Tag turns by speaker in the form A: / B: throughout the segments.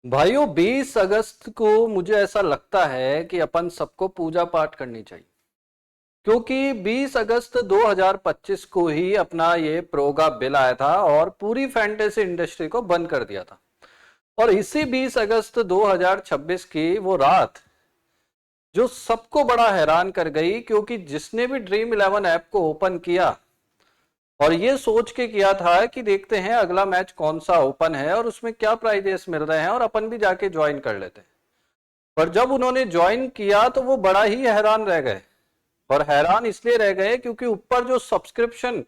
A: भाइयों 20 अगस्त को मुझे ऐसा लगता है कि अपन सबको पूजा पाठ करनी चाहिए, क्योंकि 20 अगस्त 2025 को ही अपना ये प्रोगा बिल आया था और पूरी फैंटेसी इंडस्ट्री को बंद कर दिया था। और इसी 20 अगस्त 2026 की वो रात जो सबको बड़ा हैरान कर गई, क्योंकि जिसने भी ड्रीम 11 ऐप को ओपन किया और ये सोच के किया था कि देखते हैं अगला मैच कौन सा ओपन है और उसमें क्या प्राइजेस मिल रहे हैं और अपन भी जाके ज्वाइन कर लेते हैं। पर जब उन्होंने ज्वाइन किया तो वो बड़ा ही हैरान रह गए। और हैरान इसलिए रह गए क्योंकि ऊपर जो सब्सक्रिप्शन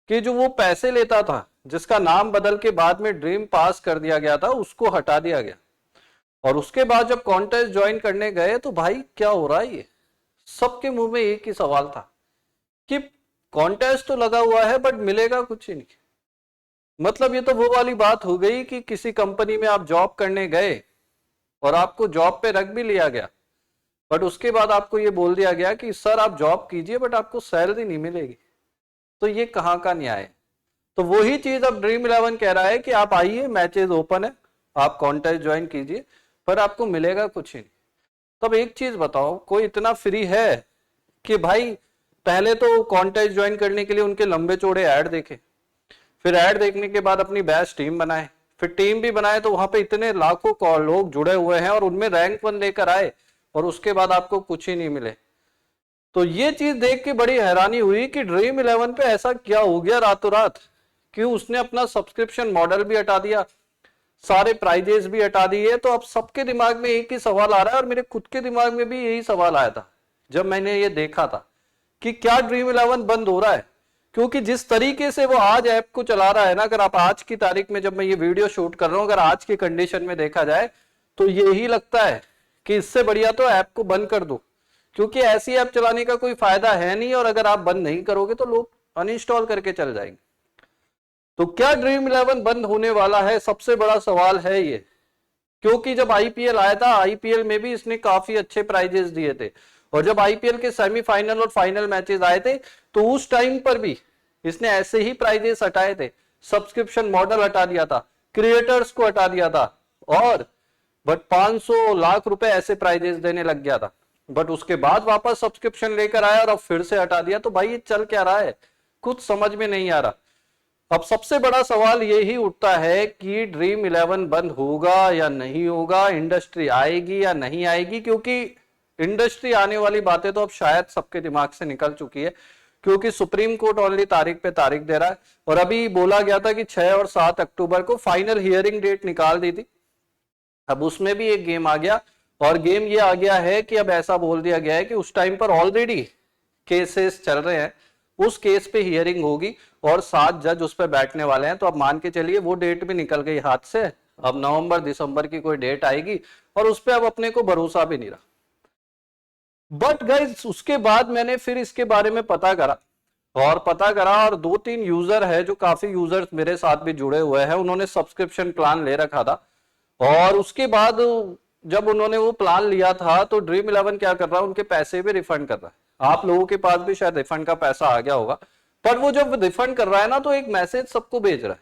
A: के जो वो पैसे लेता था, जिसका नाम बदल के बाद में ड्रीम पास कर दिया गया था, उसको हटा दिया गया। और उसके बाद जब कॉन्टेस्ट ज्वाइन करने गए तो भाई क्या हो रहा है, ये सबके मुंह में एक ही सवाल था कि कॉन्टेस्ट तो लगा हुआ है बट मिलेगा कुछ ही नहीं। मतलब ये तो वो वाली बात हो गई कि किसी कंपनी में आप जॉब करने गए और आपको जॉब पे रख भी लिया गया, बट उसके बाद आपको ये बोल दिया गया कि सर आप जॉब कीजिए बट आपको सैलरी नहीं मिलेगी। तो ये कहाँ का न्याय है। तो वही चीज अब ड्रीम 11 कह रहा है कि आप आइए, मैचेस ओपन है, आप कॉन्टेस्ट ज्वाइन कीजिए, पर आपको मिलेगा कुछ ही नहीं। तब एक चीज बताओ, कोई इतना फ्री है कि भाई पहले तो कॉन्टेस्ट ज्वाइन करने के लिए उनके लंबे चौड़े ऐड देखे, फिर ऐड देखने के बाद अपनी बैच टीम बनाए, फिर टीम भी बनाए तो वहां पे इतने लाखों लोग जुड़े हुए हैं और उनमें रैंक 1 लेकर आए और उसके बाद आपको कुछ ही नहीं मिले। तो ये चीज देख के बड़ी हैरानी हुई कि ड्रीम 11 पे ऐसा क्या हो गया रातों रात, क्यों उसने अपना सब्सक्रिप्शन मॉडल भी हटा दिया, सारे प्राइजेस भी हटा दिए। तो अब सबके दिमाग में एक ही सवाल आ रहा है और मेरे खुद के दिमाग में भी यही सवाल आया था जब मैंने ये देखा था कि क्या ड्रीम 11 बंद हो रहा है। क्योंकि जिस तरीके से वो आज ऐप को चला रहा है ना, अगर आप आज की तारीख में, जब मैं ये वीडियो शूट कर रहा हूं, अगर आज की कंडीशन में देखा जाए तो यही लगता है कि इससे बढ़िया तो ऐप को बंद कर दो, क्योंकि ऐसी ऐप चलाने का कोई फायदा है नहीं और अगर आप बंद नहीं करोगे तो लोग अनइंस्टॉल करके चल जाएंगे। तो क्या ड्रीम 11 बंद होने वाला है, सबसे बड़ा सवाल है ये। क्योंकि जब आईपीएल आया था, आईपीएल में भी इसने काफी अच्छे प्राइजेस दिए थे, और जब आईपीएल के सेमीफाइनल और फाइनल मैचेस आए थे तो उस टाइम पर भी इसने ऐसे ही प्राइजेस हटाए थे, सब्सक्रिप्शन मॉडल हटा दिया था, क्रिएटर्स को हटा दिया था, और बट 500 लाख रुपए ऐसे प्राइजेस देने लग गया था। बट उसके बाद वापस सब्सक्रिप्शन लेकर आया और अब फिर से हटा दिया। तो भाई ये चल क्या रहा है, कुछ समझ में नहीं आ रहा। अब सबसे बड़ा सवाल यही उठता है कि ड्रीम 11 बंद होगा या नहीं होगा, इंडस्ट्री आएगी या नहीं आएगी। क्योंकि इंडस्ट्री आने वाली बातें तो अब शायद सबके दिमाग से निकल चुकी है, क्योंकि सुप्रीम कोर्ट ऑनली तारीख पे तारीख दे रहा है। और अभी बोला गया था कि 6 और 7 अक्टूबर को फाइनल हियरिंग डेट निकाल दी थी। अब उसमें भी एक गेम आ गया, और गेम ये आ गया है कि अब ऐसा बोल दिया गया है कि उस टाइम पर ऑलरेडी केसेस चल रहे हैं, उस केस पे हियरिंग होगी और 7 जज उस पर बैठने वाले हैं। तो अब मान के चलिए वो डेट भी निकल गई हाथ से, अब नवंबर दिसंबर की कोई डेट आएगी और उस पर अब अपने को भरोसा भी नहीं रहा। बट गाइस उसके बाद मैंने फिर इसके बारे में पता करा और 2-3 यूजर है, जो काफी यूजर्स मेरे साथ भी जुड़े हुए हैं, उन्होंने सब्सक्रिप्शन प्लान ले रखा था। और उसके बाद जब उन्होंने वो प्लान लिया था तो ड्रीम 11 क्या कर रहा है, उनके पैसे भी रिफंड कर रहा है। आप लोगों के पास भी शायद रिफंड का पैसा आ गया होगा। पर वो जब रिफंड कर रहा है ना, तो एक मैसेज सबको भेज रहा है,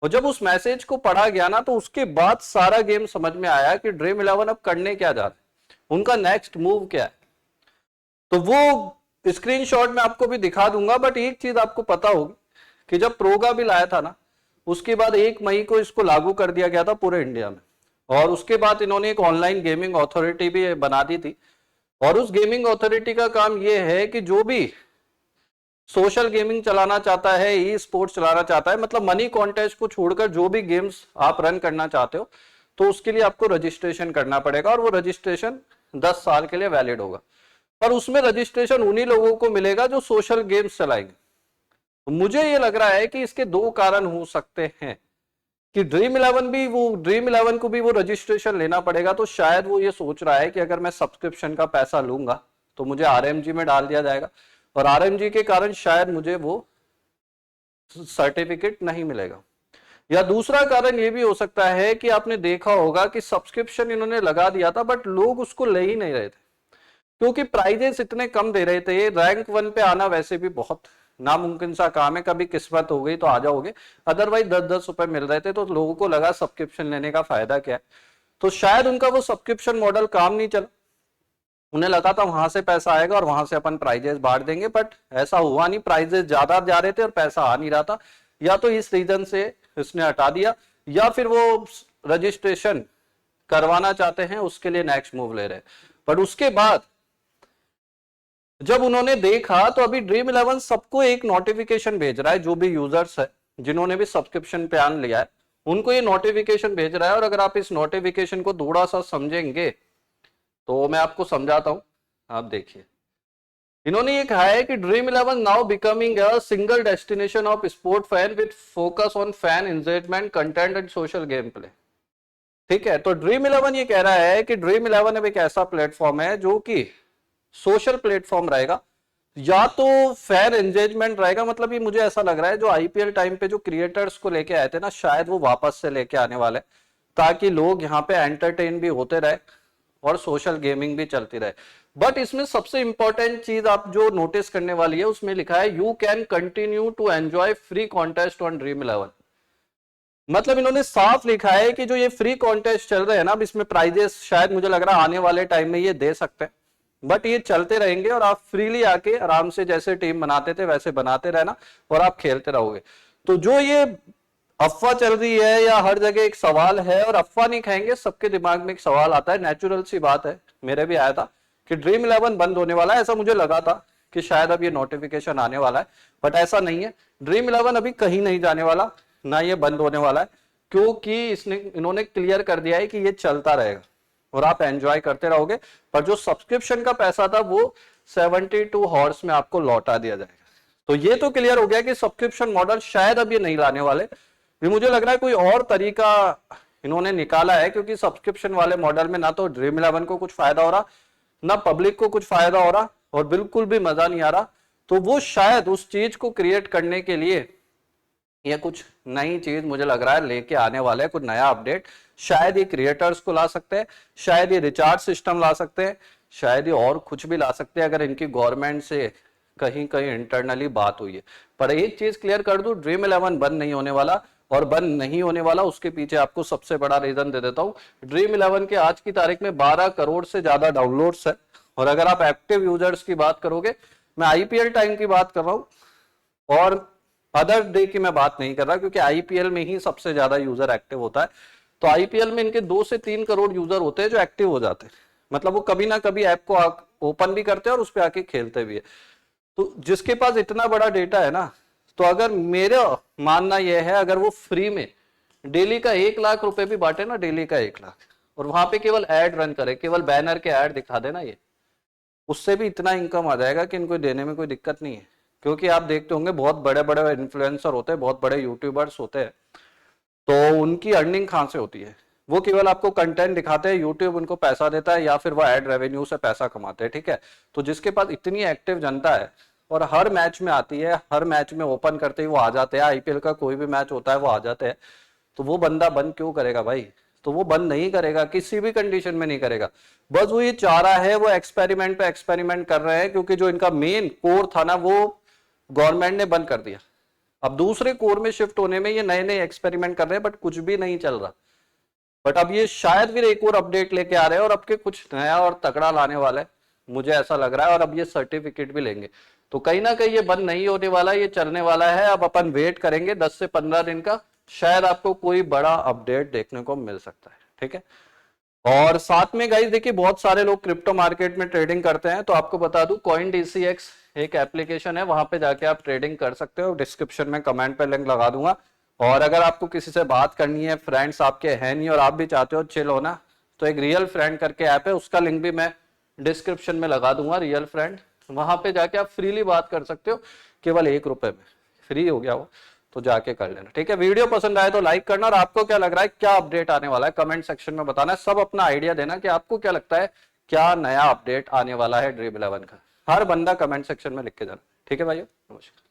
A: और जब उस मैसेज को पढ़ा गया ना, तो उसके बाद सारा गेम समझ में आया कि ड्रीम 11 अब करने क्या जा रहा है, उनका नेक्स्ट मूव क्या है। तो वो स्क्रीनशॉट में आपको भी दिखा दूंगा। बट एक चीज आपको पता होगी कि जब प्रोगा बिल आया था ना, उसके बाद 1 मई को इसको लागू कर दिया गया था पूरे इंडिया में, और उसके बाद इन्होंने एक ऑनलाइन गेमिंग अथॉरिटी भी बना दी थी। और उस गेमिंग अथॉरिटी का काम यह है कि जो भी सोशल गेमिंग चलाना चाहता है, ई स्पोर्ट्स चलाना चाहता है, मतलब मनी कॉन्टेस्ट को छोड़कर जो भी गेम्स आप रन करना चाहते हो, तो उसके लिए आपको रजिस्ट्रेशन करना पड़ेगा, और वो रजिस्ट्रेशन 10 साल के लिए वैलिड होगा। और उसमें रजिस्ट्रेशन उन्हीं लोगों को मिलेगा जो सोशल गेम्स चलाएंगे। तो मुझे ये लग रहा है कि इसके 2 कारण हो सकते हैं कि ड्रीम 11 को भी वो रजिस्ट्रेशन लेना पड़ेगा। तो शायद वो ये सोच रहा है कि अगर मैं सब्सक्रिप्शन का पैसा लूंगा तो मुझे आरएमजी में डाल दिया जाएगा, और आरएमजी के कारण शायद मुझे वो सर्टिफिकेट नहीं मिलेगा। या दूसरा कारण ये भी हो सकता है कि आपने देखा होगा कि सब्सक्रिप्शन इन्होंने लगा दिया था बट लोग उसको ले ही नहीं रहे थे, क्योंकि प्राइजेस इतने कम दे रहे थे। रैंक 1 पे आना वैसे भी बहुत नामुमकिन सा काम है, कभी किस्मत हो गई तो आ जाओगे, अदरवाइज 10-10 रुपए मिल रहे थे तो लोगों को लगा सब्सक्रिप्शन लेने का फायदा क्या है, तो शायद उनका वो सब्सक्रिप्शन मॉडल काम नहीं चला, उन्हें लगा था वहां से पैसा आएगा और वहां से अपन प्राइजेस बांट देंगे, बट ऐसा हुआ नहीं, प्राइजेस ज्यादा जा रहे थे और पैसा आ नहीं रहा था। या तो इस रीजन से इसने हटा दिया, या फिर वो रजिस्ट्रेशन करवाना चाहते हैं उसके लिए नेक्स्ट मूव ले रहे हैं। बट उसके बाद जब उन्होंने देखा तो अभी ड्रीम 11 सबको एक नोटिफिकेशन भेज रहा है, जो भी यूजर्स है जिन्होंने भी सब्सक्रिप्शन प्लान लिया है उनको ये नोटिफिकेशन भेज रहा है। और अगर आप इस नोटिफिकेशन को थोड़ा सा समझेंगे तो मैं आपको समझाता हूं, आप देखिए। इन्होंने ये कहा है कि dream 11 now becoming a single destination of sport fan with focus on fan engagement content and social game play. ठीक है, तो ड्रीम 11 ये कह रहा है कि ड्रीम 11 अब एक ऐसा प्लेटफॉर्म है जो कि सोशल प्लेटफॉर्म रहेगा या तो फैन एंगेजमेंट रहेगा। मतलब ये मुझे ऐसा लग रहा है जो आईपीएल टाइम पे जो क्रिएटर्स को लेके आए थे ना, शायद वो वापस से लेके आने वाले, ताकि लोग यहाँ पे एंटरटेन भी होते रहे और सोशल गेमिंग भी चलती रहे। बट इसमें सबसे इंपॉर्टेंट चीज आप जो नोटिस करने वाली है उसमें लिखा है you can continue to enjoy free contest on dream 11। मतलब इन्होंने साफ लिखा है कि जो ये फ्री कॉन्टेस्ट चल रहे हैं ना, अब इसमें प्राइजेस शायद मुझे लग रहा है आने वाले टाइम में ये दे सकते हैं, बट ये चलते रहेंगे और आप फ्रीली आके आराम से जैसे टीम बनाते थे वैसे बनाते रहना और आप खेलते रहोगे। तो जो ये अफवाह चल रही है या हर जगह एक सवाल है, और अफवाह नहीं खाएंगे, सबके दिमाग में एक सवाल आता है, नेचुरल सी बात है, मेरे भी आया था कि ड्रीम 11 बंद होने वाला है। ऐसा मुझे लगा था कि शायद अब ये नोटिफिकेशन आने वाला है, बट ऐसा नहीं है। ड्रीम 11 अभी कहीं नहीं जाने वाला, ना ये बंद होने वाला है, क्योंकि इन्होंने क्लियर कर दिया है कि ये चलता रहेगा और आप एंजॉय करते रहोगे। पर जो सब्सक्रिप्शन का पैसा था वो 72 हॉर्स में आपको लौटा दिया जाएगा। तो ये तो क्लियर हो गया कि सब्सक्रिप्शन मॉडल शायद अब ये नहीं लाने वाले। भी मुझे लग रहा है कोई और तरीका इन्होंने निकाला है, क्योंकि सब्सक्रिप्शन वाले मॉडल में ना तो ड्रीम 11 को कुछ फायदा हो रहा, ना पब्लिक को कुछ फायदा हो रहा, और बिल्कुल भी मजा नहीं आ रहा। तो वो शायद उस चीज को क्रिएट करने के लिए ये कुछ नई चीज मुझे लग रहा है लेके आने वाले हैं, कुछ नया अपडेट। शायद ये क्रिएटर्स को ला सकते हैं, शायद ये रिचार्ज सिस्टम ला सकते हैं, शायद ये और कुछ भी ला सकते हैं अगर इनकी गवर्नमेंट से कहीं कहीं इंटरनली बात हुई है। पर एक चीज क्लियर कर दूं, ड्रीम 11 बंद नहीं होने वाला, और बंद नहीं होने वाला उसके पीछे आपको सबसे बड़ा रीजन दे देता हूं। ड्रीम 11 के आज की तारीख में 12 करोड़ से ज्यादा डाउनलोड्स है, और अगर आप एक्टिव यूजर्स की बात करोगे, मैं आईपीएल टाइम की बात कर रहा हूं और अदर डे की मैं बात नहीं कर रहा, क्योंकि आईपीएल में ही सबसे ज्यादा यूजर एक्टिव होता है। तो आईपीएल में इनके 2 से 3 करोड़ यूजर होते हैं जो एक्टिव हो जाते हैं, मतलब वो कभी ना कभी ऐप को ओपन भी करते हैं और उस पर आके खेलते भी है। तो जिसके पास इतना बड़ा डेटा है ना, तो अगर मेरा मानना यह है अगर वो फ्री में डेली का 1 लाख रुपए भी बांटे ना, डेली का 1 लाख, और वहां पे केवल एड रन करे, केवल बैनर के एड दिखा देना, ये उससे भी इतना इनकम आ जाएगा कि इनको देने में कोई दिक्कत नहीं है। क्योंकि आप देखते होंगे बहुत बड़े बड़े इन्फ्लुएंसर होते हैं, बहुत बड़े यूट्यूबर्स होते हैं, तो उनकी अर्निंग कहां से होती है? वो केवल आपको कंटेंट दिखाते हैं, यूट्यूब उनको पैसा देता है, या फिर वो एड रेवेन्यू से पैसा कमाते हैं। ठीक है, तो जिसके पास इतनी एक्टिव जनता है और हर मैच में आती है, हर मैच में ओपन करते ही वो आ जाते हैं, आईपीएल का कोई भी मैच होता है वो आ जाते हैं, तो वो बंदा बंद क्यों करेगा भाई? तो वो बंद नहीं करेगा, किसी भी कंडीशन में नहीं करेगा। बस वो ये चाह रहा है, वो एक्सपेरिमेंट पे एक्सपेरिमेंट कर रहे हैं, क्योंकि जो इनका मेन कोर था ना वो गवर्नमेंट ने बंद कर दिया। अब दूसरे कोर में शिफ्ट होने में ये नए नए एक्सपेरिमेंट कर रहे हैं, बट कुछ भी नहीं चल रहा। बट अब ये शायद फिर एक और अपडेट लेके आ रहे हैं और अब के कुछ नया और तगड़ा लाने वाला है, मुझे ऐसा लग रहा है। और अब ये सर्टिफिकेट भी लेंगे, तो कहीं ना कहीं ये बंद नहीं होने वाला, ये चलने वाला है। अब अपन वेट करेंगे 10 से 15 दिन का, शायद आपको कोई बड़ा अपडेट देखने को मिल सकता है। ठीक है, और साथ में गाइस देखिए बहुत सारे लोग क्रिप्टो मार्केट में ट्रेडिंग करते हैं, तो आपको बता दूं CoinDCX एक एप्लीकेशन है, वहां पे जाके आप ट्रेडिंग कर सकते हो। डिस्क्रिप्शन में कमेंट पे लिंक लगा दूंगा। और अगर आपको किसी से बात करनी है, फ्रेंड्स आपके हैं नहीं और आप भी चाहते हो चिल होना, तो एक रियल फ्रेंड करके ऐप है, उसका लिंक भी मैं डिस्क्रिप्शन में लगा दूंगा, रियल फ्रेंड। वहां पे जाके आप फ्रीली बात कर सकते हो, केवल 1 रुपए में फ्री हो गया वो, तो जाके कर लेना। ठीक है, वीडियो पसंद आए तो लाइक करना, और आपको क्या लग रहा है क्या अपडेट आने वाला है कमेंट सेक्शन में बताना। सब अपना आइडिया देना कि आपको क्या लगता है क्या नया अपडेट आने वाला है ड्रीम 11 का, हर बंदा कमेंट सेक्शन में लिख के जाना। ठीक है भाइयों, नमस्कार।